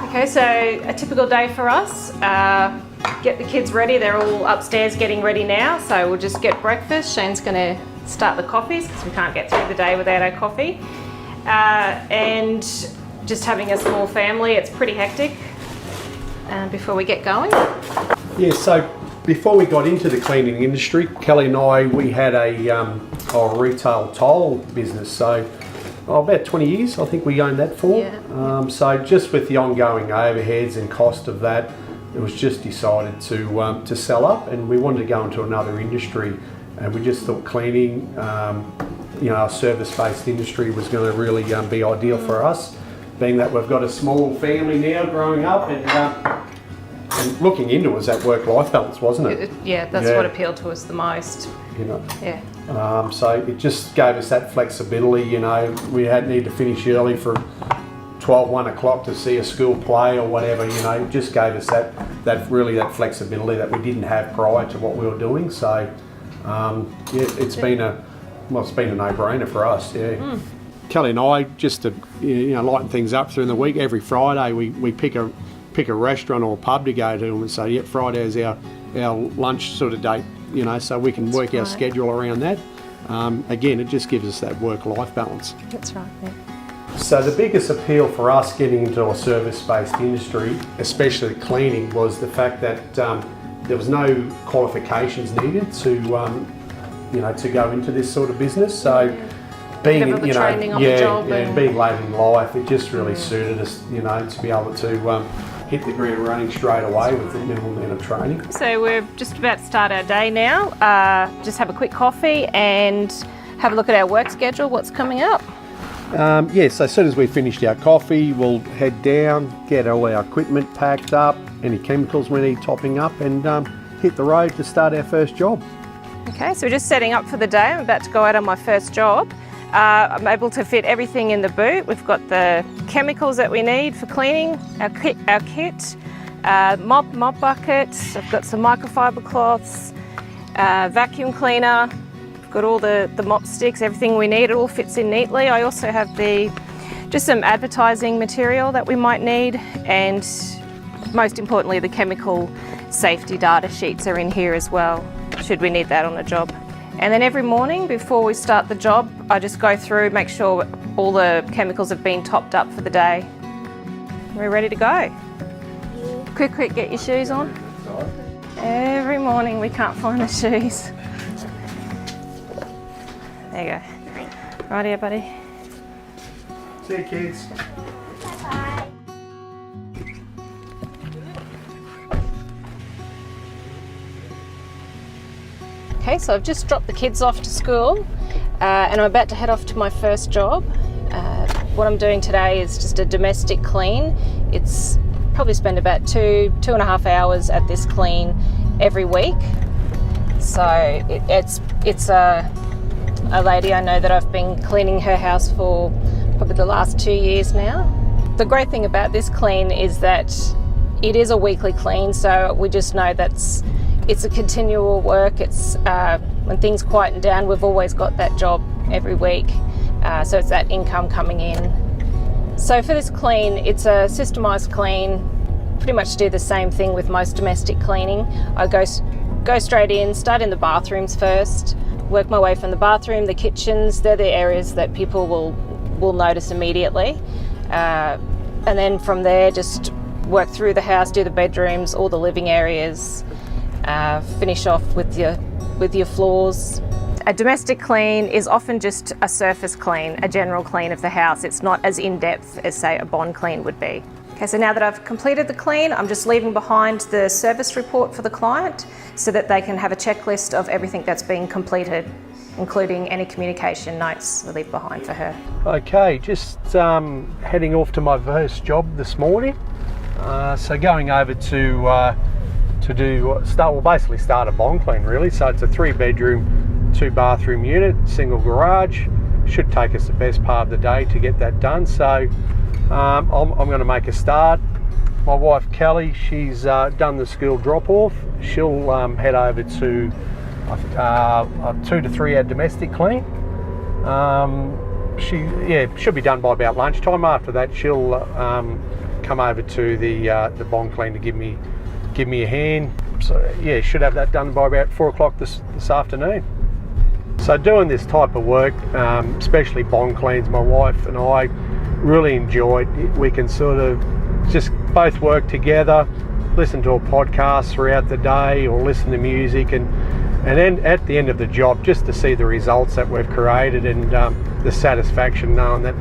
Okay, so a typical day for us, get the kids ready. They're all upstairs getting ready now, so we'll just get breakfast. Shane's going to start the coffees because we can't get through the day without our coffee. And just having a small family, it's pretty hectic before we get going. Yeah, so before we got into the cleaning industry, Kelly and I, we had a retail tile business. So about 20 years, I think we owned that for. Yeah. So just with the ongoing overheads and cost of that, it was just decided to sell up, and we wanted to go into another industry. And we just thought cleaning, our service-based industry was going to really be ideal for us, being that we've got a small family now growing up, and looking into it was that work-life balance, wasn't it? That's what appealed to us the most. Yeah. So it just gave us that flexibility. We hadn't need to finish early for 1 o'clock to see a school play or whatever. It just gave us that flexibility that we didn't have prior to what we were doing. So it's been a no-brainer for us. Yeah. Kelly and I, just to lighten things up through the week, every Friday we pick a restaurant or pub to go to and say, Friday is our lunch sort of date, so we can work our schedule around that. Again, it just gives us that work-life balance. That's right, yeah. So the biggest appeal for us getting into a service-based industry, especially cleaning, was the fact that there was no qualifications needed to go into this sort of business. So being training on the job and being late in life, it just really suited us, to be able to hit the ground running straight away with the minimal amount of training. So we're just about to start our day now. Just have a quick coffee and have a look at our work schedule, what's coming up. So as soon as we finished our coffee, we'll head down, get all our equipment packed up, any chemicals we need topping up, and hit the road to start our first job. Okay, so we're just setting up for the day. I'm about to go out on my first job. I'm able to fit everything in the boot. We've got the chemicals that we need for cleaning, our kit, mop bucket. I've got some microfiber cloths, vacuum cleaner. I've got all the mop sticks, everything we need. It all fits in neatly. I also have just some advertising material that we might need, and most importantly, the chemical safety data sheets are in here as well, should we need that on a job. And then every morning before we start the job, I just go through, make sure all the chemicals have been topped up for the day. We're ready to go. Quick, get your shoes on. Every morning we can't find the shoes. There you go. Rightio, buddy. See you, kids. Bye. Okay, so I've just dropped the kids off to school and I'm about to head off to my first job. What I'm doing today is just a domestic clean. It's probably spend about 2.5 hours at this clean every week. So it's a lady I know that I've been cleaning her house for probably the last 2 years now. The great thing about this clean is that it is a weekly clean, so we just know it's a continual work. It's when things quieten down, we've always got that job every week. So it's that income coming in. So for this clean, it's a systemised clean. Pretty much do the same thing with most domestic cleaning. I go straight in, start in the bathrooms first, work my way from the bathroom, the kitchens. They're the areas that people will notice immediately. And then from there, just work through the house, do the bedrooms, all the living areas. Finish off with your floors. A domestic clean is often just a surface clean, a general clean of the house. It's not as in-depth as, say, a bond clean would be. Okay, so now that I've completed the clean, I'm just leaving behind the service report for the client so that they can have a checklist of everything that's been completed, including any communication notes I leave behind for her. Okay, just heading off to my first job this morning. So going over to start a bond clean really. So it's a 3-bedroom, 2-bathroom unit, single garage. Should take us the best part of the day to get that done. So I'm going to make a start. My wife Kelly, she's done the school drop-off. She'll head over to a 2 to 3 hour domestic clean. Should be done by about lunchtime. After that, she'll come over to the Bond Clean to give me a hand. So yeah, should have that done by about 4 o'clock this afternoon. So doing this type of work, especially Bond Cleans, my wife and I really enjoy it. We can sort of just both work together, listen to a podcast throughout the day or listen to music, and then at the end of the job, just to see the results that we've created and the satisfaction knowing that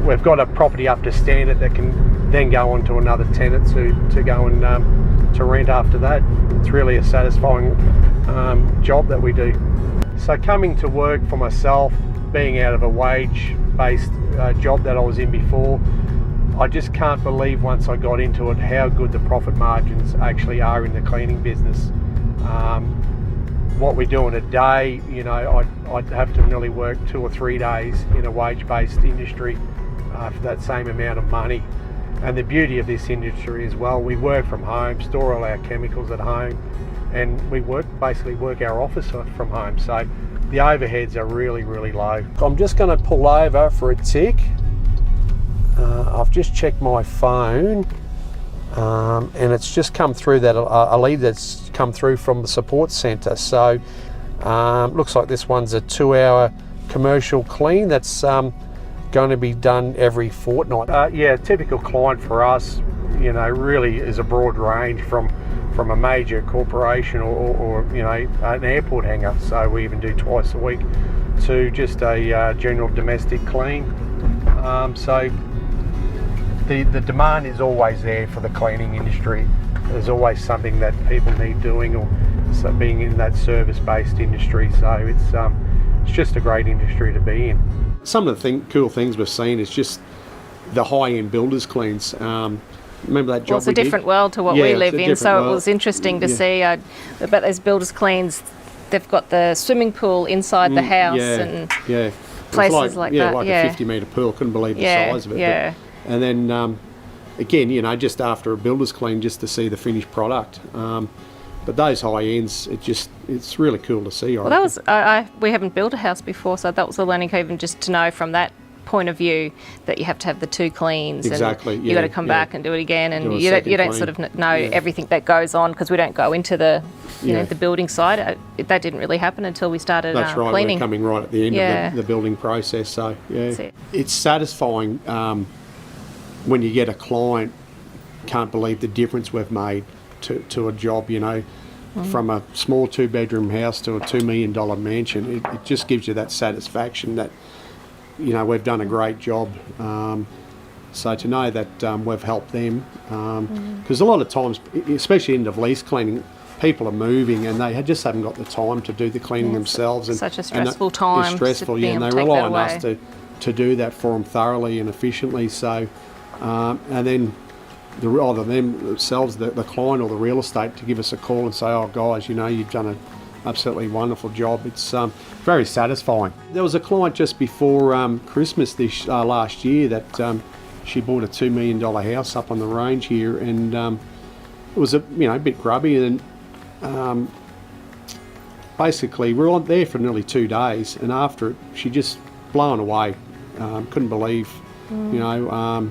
we've got a property up to standard that can then go on to another tenant to go and to rent after that. It's really a satisfying job that we do. So coming to work for myself, being out of a wage-based job that I was in before, I just can't believe once I got into it how good the profit margins actually are in the cleaning business. What we do in a day, you know, I'd have to nearly work 2 or 3 days in a wage-based industry for that same amount of money. And the beauty of this industry as well, we work from home, store all our chemicals at home, and we basically work our office from home. So the overheads are really, really low. I'm just going to pull over for a tick. I've just checked my phone, and it's just come through that a lead that's come through from the support centre. So looks like this one's a 2-hour commercial clean that's going to be done every fortnight. Yeah, typical client for us, you know, really is a broad range from a major corporation or you know, an airport hangar. So we even do twice a week, to just a general domestic clean. So the demand is always there for the cleaning industry. There's always something that people need doing, or so being in that service-based industry. So it's just a great industry to be in. Some of the cool things we've seen is just the high-end builders cleans. Remember that job? Well, it's a different world to what we live in, so it was interesting to see about those builders cleans. They've got the swimming pool inside the house and places like that. Like a 50-metre pool. Couldn't believe the size of it. Yeah. And then again, you know, just after a builder's clean, just to see the finished product. But those high ends, it's really cool to see. Well, that was we haven't built a house before, so that was a learning curve, even just to know from that point of view that you have to have the 2 cleans. Exactly. And you got to come back and do it again, and you don't sort of know everything that goes on, because we don't go into the you know, the building side. That didn't really happen until we started That's right, cleaning. We're coming right at the end of the building process. So it's satisfying when you get a client can't believe the difference we've made to a job, you know, from a small 2-bedroom house to a $2 million mansion. It just gives you that satisfaction that, you know, we've done a great job. So to know that we've helped them, because a lot of times, especially end of lease cleaning, people are moving and they just haven't got the time to do the cleaning themselves. And such a stressful time. It's stressful, and they rely on us to do that for them thoroughly and efficiently. So, and then either them themselves, the client or the real estate, to give us a call and say, oh guys, you know, you've done an absolutely wonderful job. It's very satisfying. There was a client just before Christmas this last year that she bought a $2 million house up on the range here, and it was a bit grubby, and basically we were on there for nearly 2 days, and after it she just blown away. Couldn't believe, you know,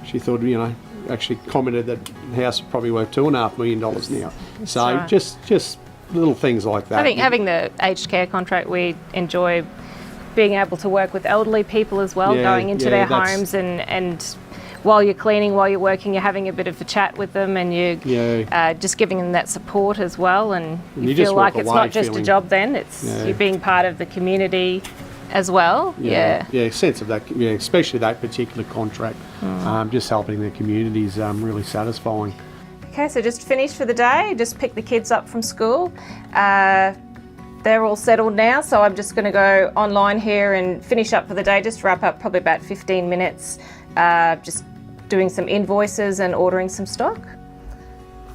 she thought, you know, actually commented that the house is probably worth $2.5 million now. That's so right. just little things like that. I think having the aged care contract, we enjoy being able to work with elderly people as well, going into their homes, and while you're cleaning, while you're working, you're having a bit of a chat with them, and you're just giving them that support as well, and you feel like it's not just a job then, it's you're being part of the community as well. Sense of that, especially that particular contract. Just helping the community is really satisfying. Okay, so just finished for the day, just picked the kids up from school. They're all settled now, so I'm just going to go online here and finish up for the day, just wrap up probably about 15 minutes, just doing some invoices and ordering some stock.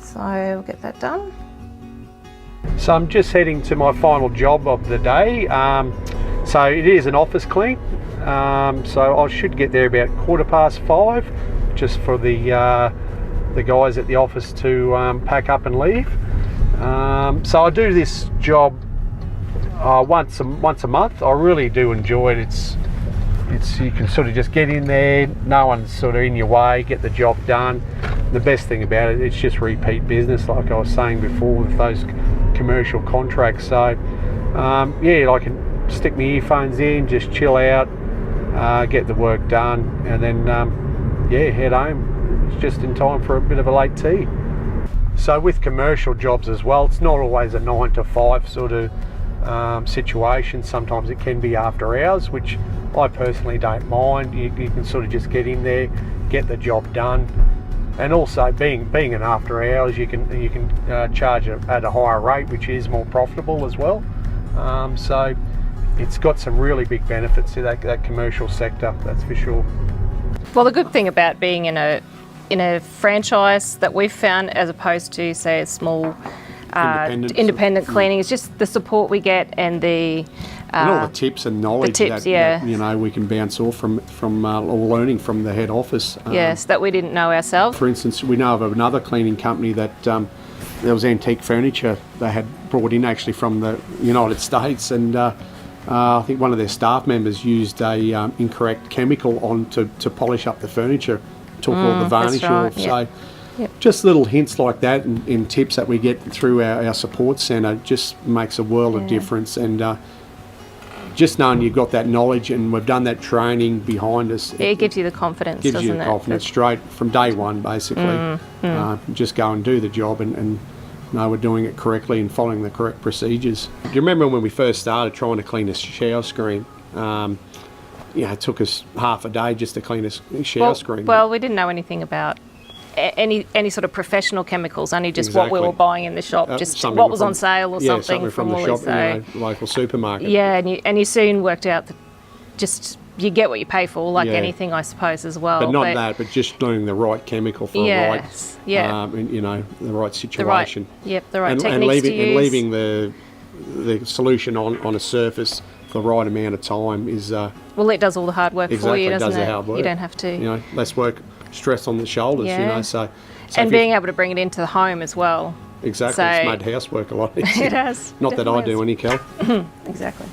So we'll get that done. So I'm just heading to my final job of the day. So it is an office clean. So I should get there about 5:15, just for the guys at the office to pack up and leave. So I do this job once a month. I really do enjoy it. it's you can sort of just get in there, no one's sort of in your way, get the job done. The best thing about it, it's just repeat business, like I was saying before, with those commercial contracts. So yeah, I can stick my earphones in, just chill out, get the work done, and then yeah, head home. It's just in time for a bit of a late tea. So with commercial jobs as well, it's not always a 9 to 5 sort of situation. Sometimes it can be after hours, which I personally don't mind. You can sort of just get in there, get the job done, and also being an after hours, you can charge at a higher rate, which is more profitable as well. So it's got some really big benefits to that commercial sector, that's for sure. Well, the good thing about being in a franchise that we've found, as opposed to, say, a small independent cleaning, is just the support we get and and all the tips and knowledge that we can bounce off from or learning from the head office. Yes, that we didn't know ourselves. For instance, we know of another cleaning company that there was antique furniture they had brought in actually from the United States, and I think one of their staff members used a incorrect chemical on to polish up the furniture, took all the varnish off. Yep. So just little hints like that and tips that we get through our support centre just makes a world of difference. And just knowing you've got that knowledge and we've done that training behind us, it gives you the confidence, gives you the confidence straight from day one, basically. Just go and do the job and know we're doing it correctly and following the correct procedures. Do you remember when we first started trying to clean a shower screen? It took us half a day just to clean a shower screen. Well, we didn't know anything about any sort of professional chemicals, only just what we were buying in the shop, just what was on sale or something from the Woolies. shop, local supermarket. Yeah, and you soon worked out that just you get what you pay for, like anything, I suppose, as well. But just doing the right chemical for the right situation. The right techniques to use. And leaving the solution on a surface for the right amount of time is... well, it does all the hard work for you, doesn't it? It does the hard work. You don't have to... less work, stress on the shoulders, so and being able to bring it into the home as well. Exactly, it's made housework a lot easier. It has. Not that I do any, Kel. Exactly.